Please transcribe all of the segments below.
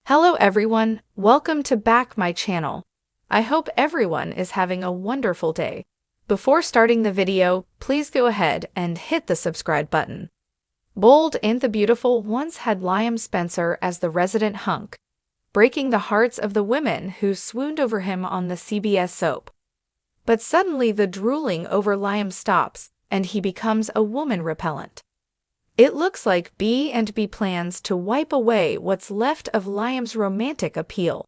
Hello everyone, welcome to back my channel. I hope everyone is having a wonderful day. Before starting the video, please go ahead and hit the subscribe button. Bold and the Beautiful once had Liam Spencer as the resident hunk, breaking the hearts of the women who swooned over him on the CBS soap. But suddenly the drooling over Liam stops, and he becomes a woman repellent. It looks like B&B plans to wipe away what's left of Liam's romantic appeal.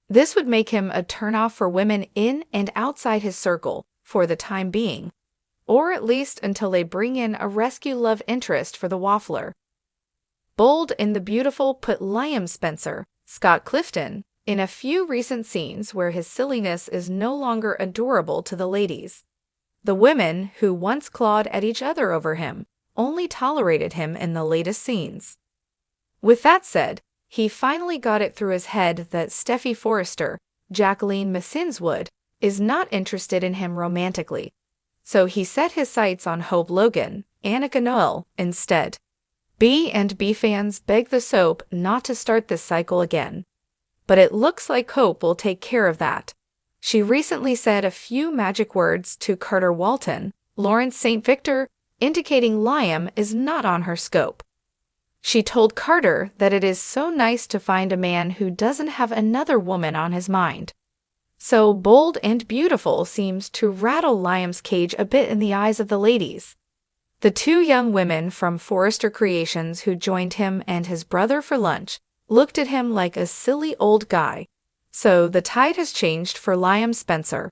This would make him a turnoff for women in and outside his circle for the time being, or at least until they bring in a rescue love interest for the waffler. Bold and the Beautiful put Liam Spencer, Scott Clifton, in a few recent scenes where his silliness is no longer adorable to the ladies. The women who once clawed at each other over him only tolerated him in the latest scenes. With that said, he finally got it through his head that Steffi Forrester, Jacqueline Massinswood, is not interested in him romantically. So he set his sights on Hope Logan, Annika Noel, instead. B&B fans beg the soap not to start this cycle again. But it looks like Hope will take care of that. She recently said a few magic words to Carter Walton, Lawrence St. Victor, indicating Liam is not on her scope. She told Carter that it is so nice to find a man who doesn't have another woman on his mind. So Bold and Beautiful seems to rattle Liam's cage a bit in the eyes of the ladies. The two young women from Forrester Creations who joined him and his brother for lunch looked at him like a silly old guy. So the tide has changed for Liam Spencer.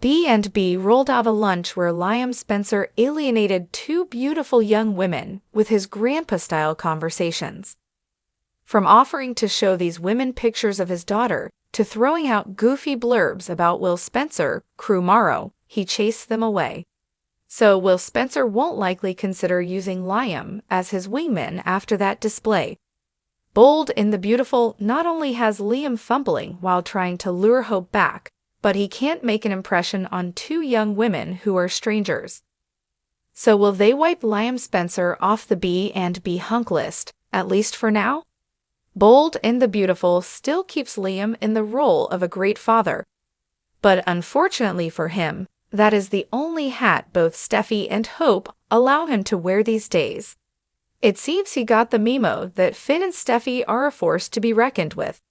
B&B rolled out a lunch where Liam Spencer alienated two beautiful young women with his grandpa-style conversations. From offering to show these women pictures of his daughter to throwing out goofy blurbs about Will Spencer, Crew Morrow, he chased them away. So Will Spencer won't likely consider using Liam as his wingman after that display. Bold and the Beautiful not only has Liam fumbling while trying to lure Hope back, but he can't make an impression on two young women who are strangers. So will they wipe Liam Spencer off the B&B hunk list, at least for now? Bold and the Beautiful still keeps Liam in the role of a great father. But unfortunately for him, that is the only hat both Steffi and Hope allow him to wear these days. It seems he got the memo that Finn and Steffi are a force to be reckoned with.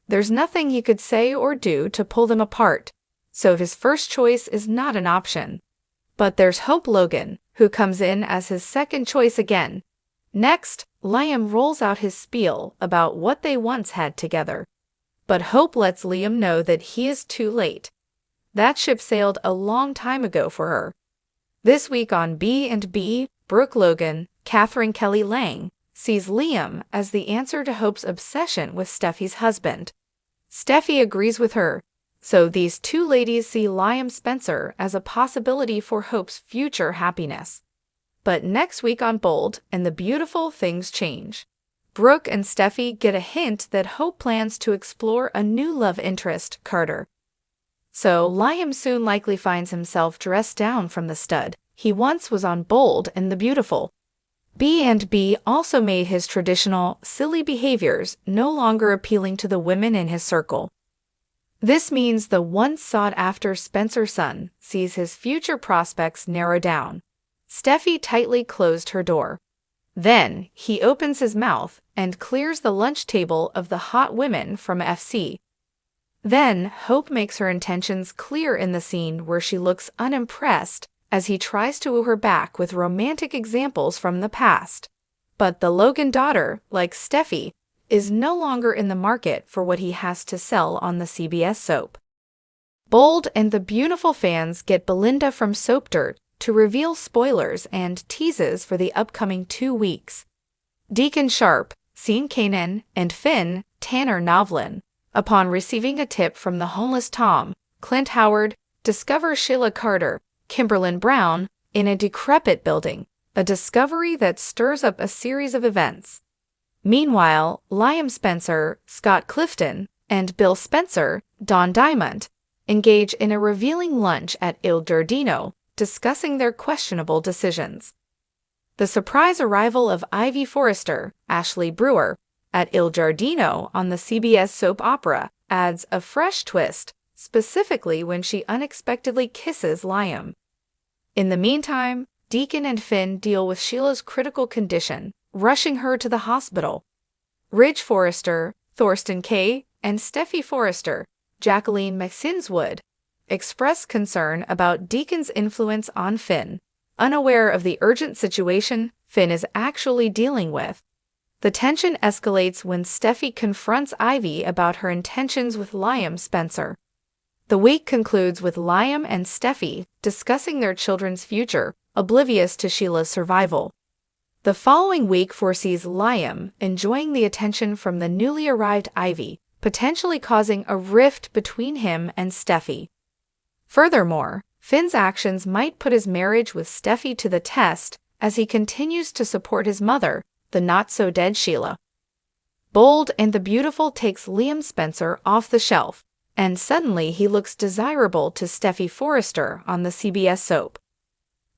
There's nothing he could say or do to pull them apart, so his first choice is not an option. But there's Hope Logan, who comes in as his second choice again. Next, Liam rolls out his spiel about what they once had together. But Hope lets Liam know that he is too late. That ship sailed a long time ago for her. This week on B&B, Brooke Logan, Catherine Kelly Lang, sees Liam as the answer to Hope's obsession with Steffi's husband. Steffi agrees with her, so these two ladies see Liam Spencer as a possibility for Hope's future happiness. But next week on Bold and the Beautiful, things change. Brooke and Steffi get a hint that Hope plans to explore a new love interest, Carter. So Liam soon likely finds himself dressed down from the stud he once was on Bold and the Beautiful. B&B also made his traditional, silly behaviors no longer appealing to the women in his circle. This means the once sought-after Spencer son sees his future prospects narrow down. Steffi tightly closed her door. Then he opens his mouth and clears the lunch table of the hot women from FC. Then Hope makes her intentions clear in the scene where she looks unimpressed as he tries to woo her back with romantic examples from the past. But the Logan daughter, like Steffi, is no longer in the market for what he has to sell on the CBS soap. Bold and the Beautiful fans get Belinda from Soap Dirt to reveal spoilers and teases for the upcoming 2 weeks. Deacon Sharp, Sean Kanan, and Finn, Tanner Novlin, upon receiving a tip from the homeless Tom, Clint Howard, discover Sheila Carter, Kimberlyn Brown, in a decrepit building, a discovery that stirs up a series of events. Meanwhile, Liam Spencer, Scott Clifton, and Bill Spencer, Don Diamond, engage in a revealing lunch at Il Giardino, discussing their questionable decisions. The surprise arrival of Ivy Forrester, Ashley Brewer, at Il Giardino on the CBS soap opera adds a fresh twist, specifically when she unexpectedly kisses Liam. In the meantime, Deacon and Finn deal with Sheila's critical condition, rushing her to the hospital. Ridge Forrester, Thorsten Kaye, and Steffi Forrester, Jacqueline McSinswood, express concern about Deacon's influence on Finn, unaware of the urgent situation Finn is actually dealing with. The tension escalates when Steffi confronts Ivy about her intentions with Liam Spencer. The week concludes with Liam and Steffi discussing their children's future, oblivious to Sheila's survival. The following week foresees Liam enjoying the attention from the newly arrived Ivy, potentially causing a rift between him and Steffi. Furthermore, Finn's actions might put his marriage with Steffi to the test as he continues to support his mother, the not-so-dead Sheila. Bold and the Beautiful takes Liam Spencer off the shelf, and suddenly he looks desirable to Steffi Forrester on the CBS soap.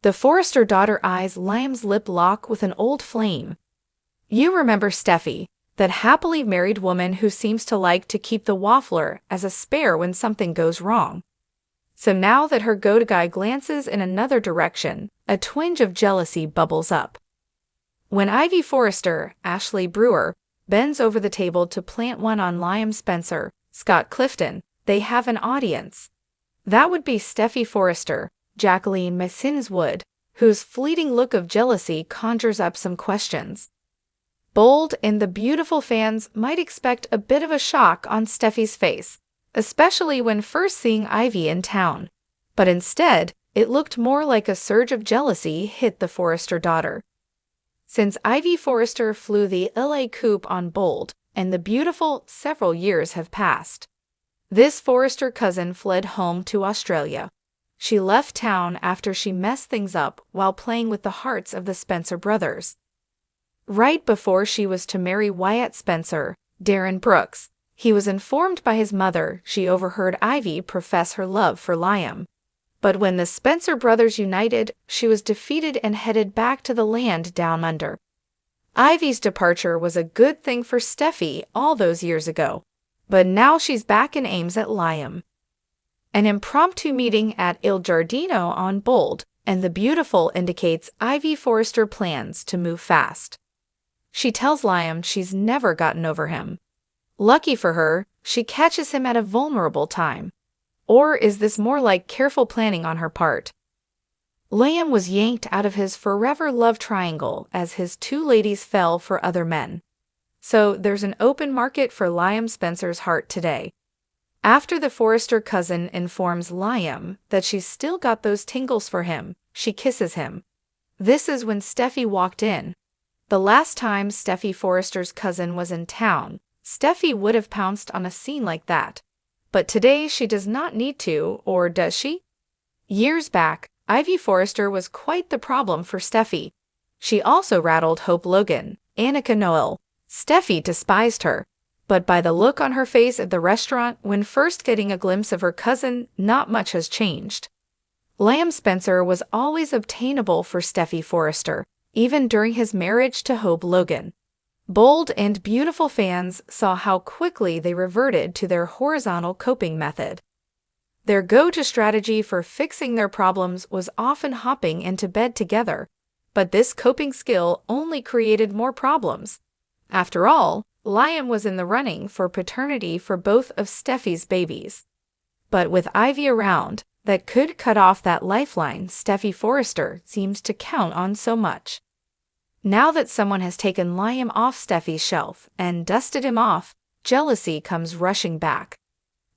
The Forrester daughter eyes Liam's lip lock with an old flame. You remember Steffi, that happily married woman who seems to like to keep the waffler as a spare when something goes wrong. So now that her go-to-guy glances in another direction, a twinge of jealousy bubbles up. When Ivy Forrester, Ashley Brewer, bends over the table to plant one on Liam Spencer, Scott Clifton, they have an audience. That would be Steffi Forrester, Jacqueline McSinswood, whose fleeting look of jealousy conjures up some questions. Bold and the Beautiful fans might expect a bit of a shock on Steffi's face, especially when first seeing Ivy in town. But instead, it looked more like a surge of jealousy hit the Forrester daughter. Since Ivy Forrester flew the LA Coupe on Bold and the Beautiful, several years have passed. This Forrester cousin fled home to Australia. She left town after she messed things up while playing with the hearts of the Spencer brothers. Right before she was to marry Wyatt Spencer, Darren Brooks, he was informed by his mother she overheard Ivy profess her love for Liam. But when the Spencer brothers united, she was defeated and headed back to the land down under. Ivy's departure was a good thing for Steffi all those years ago, but now she's back and aims at Liam. An impromptu meeting at Il Giardino on Bold and the Beautiful indicates Ivy Forrester plans to move fast. She tells Liam she's never gotten over him. Lucky for her, she catches him at a vulnerable time. Or is this more like careful planning on her part? Liam was yanked out of his forever love triangle as his two ladies fell for other men. So there's an open market for Liam Spencer's heart today. After the Forrester cousin informs Liam that she's still got those tingles for him, she kisses him. This is when Steffi walked in. The last time Steffi Forrester's cousin was in town, Steffi would have pounced on a scene like that. But today she does not need to, or does she? Years back, Ivy Forrester was quite the problem for Steffi. She also rattled Hope Logan, Annika Noel. Steffi despised her. But by the look on her face at the restaurant when first getting a glimpse of her cousin, not much has changed. Liam Spencer was always obtainable for Steffi Forrester, even during his marriage to Hope Logan. Bold and Beautiful fans saw how quickly they reverted to their horizontal coping method. Their go-to strategy for fixing their problems was often hopping into bed together, but this coping skill only created more problems. After all, Liam was in the running for paternity for both of Steffi's babies. But with Ivy around, that could cut off that lifeline Steffi Forrester seems to count on so much. Now that someone has taken Liam off Steffi's shelf and dusted him off, jealousy comes rushing back.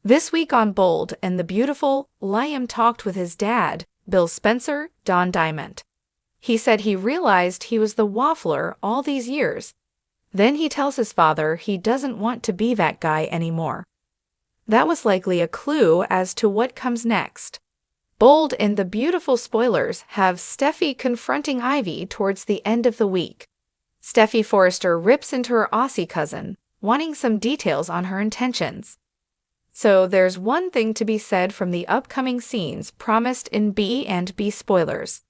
This week on Bold and the Beautiful, Liam talked with his dad, Bill Spencer, Don Diamond. He said he realized he was the waffler all these years. Then he tells his father he doesn't want to be that guy anymore. That was likely a clue as to what comes next. Bold and the Beautiful spoilers have Steffi confronting Ivy towards the end of the week. Steffi Forrester rips into her Aussie cousin, wanting some details on her intentions. So there's one thing to be said from the upcoming scenes promised in B and B spoilers.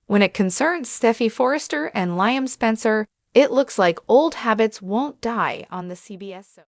When it concerns Steffi Forrester and Liam Spencer, It looks like old habits won't die on the CBS soap.